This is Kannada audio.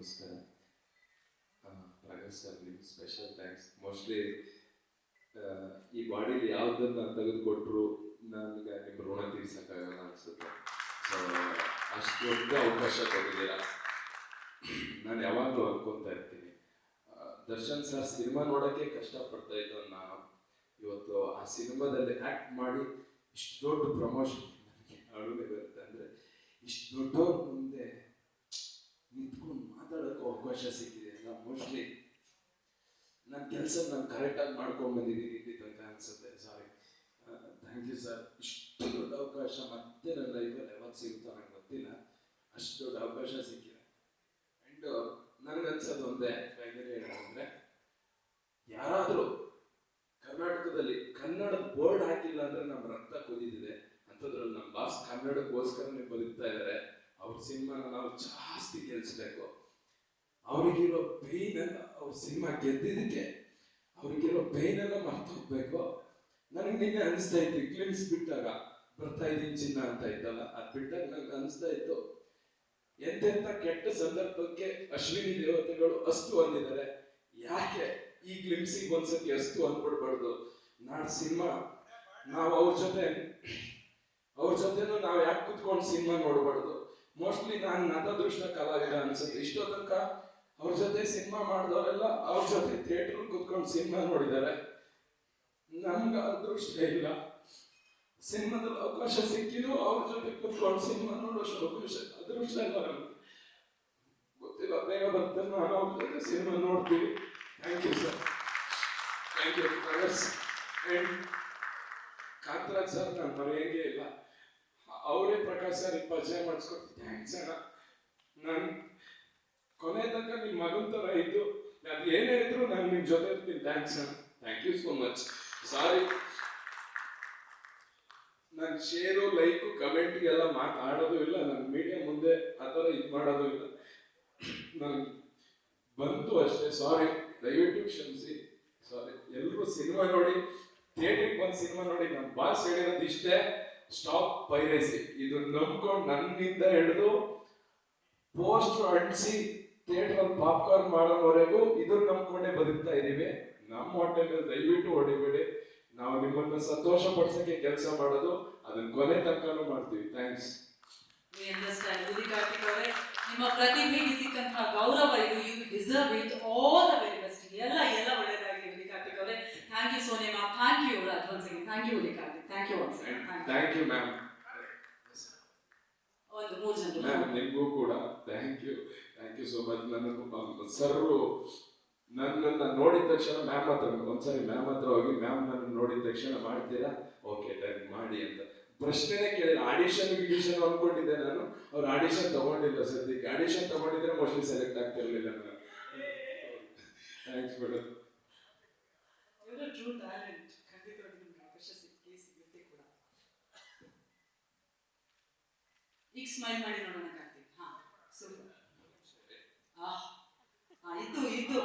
ನಮಸ್ಕಾರ. ಪ್ರಕಾಶ್ ಸರ್ ನಿಮ್ಗೆ ಸ್ಪೆಷಲ್ ಥ್ಯಾಂಕ್ಸ್. ಮೋಸ್ಟ್ಲಿ ಈ ಬಾಡಿಲಿ ಯಾವುದನ್ನ ತೆಗೆದುಕೊಟ್ರು ನನಗೆ ನಿಮ್ಮ ಋಣ ತೀರ್ಸಕ್ಕಾಗಲ್ಲ ಅನ್ಸುತ್ತೆ. ಸೊ ಅಷ್ಟು ದೊಡ್ಡ ಅವಕಾಶ ಕೊಟ್ಟಿದ್ದೀರಾ. ನಾನು ಯಾವಾಗಲೂ ಅನ್ಕೊತಾ ಇರ್ತೀನಿ, ದರ್ಶನ್ ಸರ್ ಸಿನಿಮಾ ನೋಡೋಕ್ಕೆ ಕಷ್ಟಪಡ್ತಾ ಇದ್ದೋ ನಾನು ಇವತ್ತು ಆ ಸಿನಿಮಾದಲ್ಲಿ ಆ್ಯಕ್ಟ್ ಮಾಡಿ ಇಷ್ಟು ದೊಡ್ಡ ಪ್ರಮೋಷನ್ ನನಗೆ ಅಳುಗೆ ಬರುತ್ತೆ. ಅಂದರೆ ಇಷ್ಟು ದೊಡ್ಡವ್ರ ಮುಂದೆ ನಿಂತ್ಕೊಂಡು ಮಾತಾಡೋಕ್ಕೆ ಅವಕಾಶ ಸಿಕ್ಕಿದೆ ಅಲ್ಲ. ಮೋಸ್ಟ್ಲಿ ನನ್ನ ಕೆಲಸ ನಾನು ಕರೆಕ್ಟಾಗಿ ಮಾಡ್ಕೊಂಡು ಬಂದಿದ್ದೀನಿ ಇಲ್ಲಿ ತನಕ ಅನಿಸುತ್ತೆ. ಸಾರಿ, ಥ್ಯಾಂಕ್ ಯು ಸರ್. ಇಷ್ಟು ದೊಡ್ಡ ಅವಕಾಶ ಮತ್ತೆ ನನ್ನ ಲೈಫಲ್ಲಿ ಯಾವಾಗ ಸಿಗುತ್ತೋ ನನಗೆ ಗೊತ್ತಿಲ್ಲ. ಅಷ್ಟು ದೊಡ್ಡ ಅವಕಾಶ ಸಿಕ್ಕಿದೆ. ಆ್ಯಂಡ್ ನನಗನ್ಸೋದು ಒಂದೇ ಫೈನಲಿ ಹೇಳೋದಂದರೆ, ಯಾರಾದರೂ ಕರ್ನಾಟಕದಲ್ಲಿ ಕನ್ನಡ ಬೋರ್ಡ್ ಹಾಕಿಲ್ಲ ಅಂದರೆ ನಮ್ಮ ರಕ್ತ ಕುದಿದಿದೆ. ಅಂಥದ್ರಲ್ಲಿ ನಮ್ಮ ಬಾಸ್ ಕನ್ನಡಕ್ಕೋಸ್ಕರನೇ ಬದುಕ್ತಾ ಇದ್ದಾರೆ. ಅವ್ರ ಸಿನಿಮಾನ ನಾವು ಜಾಸ್ತಿ ಗೆಲ್ಲಿಸ್ಬೇಕು. ಅವರಿಗಿರೋ ಪೈನನ್ನು, ಅವ್ರ ಸಿನಿಮಾ ಗೆದ್ದಿದ್ದಕ್ಕೆ ಅವ್ರಿಗಿರೋ ಪೈನನ್ನು ಮರ್ತೋಗ್ಬೇಕು. ನನಗೆ ನಿನ್ನೆ ಅನಿಸ್ತಾ ಇತ್ತು, ಕ್ಲಿಮ್ಸ್ ಬಿಟ್ಟಾಗ ಬರ್ತಾ ಇದ್ದೀನಿ ಚಿನ್ನ ಅಂತ ಇತ್ತಲ್ಲ, ಅದು ಬಿಟ್ಟಾಗ ನನಗೆ ಅನಿಸ್ತಾ ಇತ್ತು, ಎಂತೆಂಥ ಕೆಟ್ಟ ಸಂದರ್ಭಕ್ಕೆ ಅಶ್ವಿನಿ ದೇವತೆಗಳು ಅಷ್ಟು ಅಂದಿದ್ದಾರೆ. ಯಾಕೆ ಈ ಗ್ಲಿಮ್ಸಿಗೆ ಒಂದ್ಸತಿ ಅಷ್ಟು ಅಂದ್ಬಿಡ್ಬಾರ್ದು. ನಾಳೆ ಸಿನಿಮಾ ನಾವು ಅವ್ರ ಜೊತೆನೂ ನಾವು ಯಾಕೆ ಕುತ್ಕೊಂಡು ಸಿನಿಮಾ ನೋಡ್ಬಾರ್ದು. ಮೋಸ್ಟ್ಲಿ ನಾನು ನತದೃಷ್ಟ ಕಲಾವಿದ ಅನ್ಸುತ್ತೆ. ಇಷ್ಟೋ ತನಕ ಅವ್ರ ಜೊತೆ ಸಿನಿಮಾ ಮಾಡಿದವರೆಲ್ಲ ಅವ್ರ ಜೊತೆ ಥಿಯೇಟರ್ ಕುತ್ಕೊಂಡು ಸಿನಿಮಾ ನೋಡಿದ್ದಾರೆ. ನಮ್ಗೆ ಅದೃಷ್ಟ ಇಲ್ಲ. ಸಿನಿಮಾದಲ್ಲಿ ಅವಕಾಶ ಸಿಕ್ಕಿದ್ರು ಅವ್ರ ಜೊತೆ ಕುತ್ಕೊಂಡು ಸಿನಿಮಾ ನೋಡೋಷ್ಟು ಅವಕಾಶ ಅದೃಷ್ಟ ಇಲ್ಲ ನಮ್ಗೆ. ಗೊತ್ತಿಲ್ಲ, ಬೇಗ ಬರ್ತಾನೆ ನಾನು ಅವ್ರ ಜೊತೆ ಸಿನಿಮಾ ನೋಡ್ತೀವಿ. Thank you sir, thank you Prakash. And Kantharaj sir ನಾನು ಮರೆಯಂಗೆ ಇಲ್ಲ. ಅವರೇ ಪ್ರಕಾಶ್ ಸರ್ ಪರಿಚಯ ಮಾಡಿಸ್ಕೊಡ್ತೀನಿ. ಥ್ಯಾಂಕ್ಸ್ ಅಣ್ಣ. ನಾನು ಕೊನೆ ತನಕ ನಿಮ್ಮ ಮಗನ ಥರ ಇದ್ದು ಅದು ಏನೇ ಇದ್ರು ನಾನು ನಿಮ್ಮ ಜೊತೆ ಇರ್ತೀನಿ. ಥ್ಯಾಂಕ್ಸ್ ಅಣ್ಣ, ಥ್ಯಾಂಕ್ ಯು ಸೋ ಮಚ್. ಸಾರಿ, ನಾನು ಶೇರು ಲೈಕು ಕಮೆಂಟಿಗೆಲ್ಲ ಮಾತಾಡೋದು ಇಲ್ಲ. ನನ್ನ ಮೀಡಿಯಾ ಮುಂದೆ ಆ ಥರ ಇದು ಮಾಡೋದು ಇಲ್ಲ. ನನಗೆ ಬಂತು ಅಷ್ಟೇ. ಸಾರಿ, ದಯವಿಟ್ಟು ಕ್ಷಮಿಸಿ. ಸಾರಿ. ಎಲ್ಲರೂ ಸಿನಿಮಾ ನೋಡಿ, ಥಿಯೇಟ್ರಿಗೆ ಬಂದು ಸಿನಿಮಾ ನೋಡಿ. ನಮ್ಮ ಬಾಸ್ ಹೇಳಿರೋದು ಇಷ್ಟೇ, ಸ್ಟಾಪ್ ಪೈರಸಿ. ಇದು ನಂಬ್ಕೊಂಡು ನನ್ನಿಂದ ಹಿಡಿದು ಪೋಸ್ಟರ್ ಅಂಟಿಸಿ ಥಿಯೇಟ್ರಲ್ಲಿ ಪಾಪ್ಕಾರ್ನ್ ಮಾಡೋವರೆಗೂ ಇದನ್ನ ನಂಬ್ಕೊಂಡೇ ಬದುಕ್ತಾ ಇದ್ದೀವಿ. ನಮ್ಮ ಹೊಟ್ಟೆಗೆ ದಯವಿಟ್ಟು ಹೊಡಿಬೇಡಿ. ನಾವು ನಿಮ್ಮನ್ನ ಸಂತೋಷ ಪಡಿಸೋಕೆ ಕೆಲಸ ಮಾಡೋದು, ಅದನ್ನ ಕೊನೆ ತನಕನೂ ಮಾಡ್ತೀವಿ. ಥ್ಯಾಂಕ್ಸ್. ನಿಮ್ಮ ಪ್ರತಿಭೆಗೆ ಸಿಕ್ಕಂತಹ ಗೌರವ ಇದು. You deserve it. All the very best. ಎಲ್ಲ ಒಳ್ಳೆಯದಾಗಲಿ ಉದಿ ಕಾರ್ತಿಕ್ ಅವರೇ. Thank you Sonima. Thank you advance ಆಗಿ. Thank you Udi Karthik. Thank you once again. Thank you ma'am. ಒಂದು 3 ಜನ ಮ್ಯಾಮ್ ನಿಮಗೂ ಕೂಡ thank you. Thank you so much. ನನ್ನ ಸರ್ರು ನನ್ನನ್ನು ನೋಡಿದ ತಕ್ಷಣ ಮ್ಯಾಮ್ ಹತ್ರ ಒಂದ್ಸರಿ ಮ್ಯಾಮ್ ಹತ್ರ ಹೋಗಿ, ಮ್ಯಾಮ್ ನನ್ನ ನೋಡಿದ ತಕ್ಷಣ ಮಾಡ್ತೀರಾ, ಓಕೆ ಡನ್ ಮಾಡಿ ಅಂತ ಪ್ರಶ್ನೆನೇ ಕೇಳಿಲ್ಲ. ಆಡಿಷನ್ ಅನ್ಕೊಂಡಿದ್ದೆ ನಾನು. ಅವ್ರು ಆಡಿಷನ್ ತಗೊಂಡಿಲ್ಲ ಸದ್ಯಕ್ಕೆ. ಆಡಿಷನ್ ತಗೊಂಡಿದ್ರೆ ಮೋಸ್ಟ್ಲಿ ಸೆಲೆಕ್ಟ್ ಆಗ್ತಿರ್ಲಿಲ್ಲ ನಾನು. Thanks madam. True talent. ಖಂಡಿತವಾಗಿ ನಿಮ್ಗೆ ಅವಕಾಶ ಸಿಗುತ್ತೆ ಕೂಡ. ಈಗ ಸ್ಮೈಲ್ ಮಾಡಿ ನೋಡೋಣ ಕಾರ್ತಿಕ್. ಹಾ, ಸೂಪರ್. ಇದ್ದು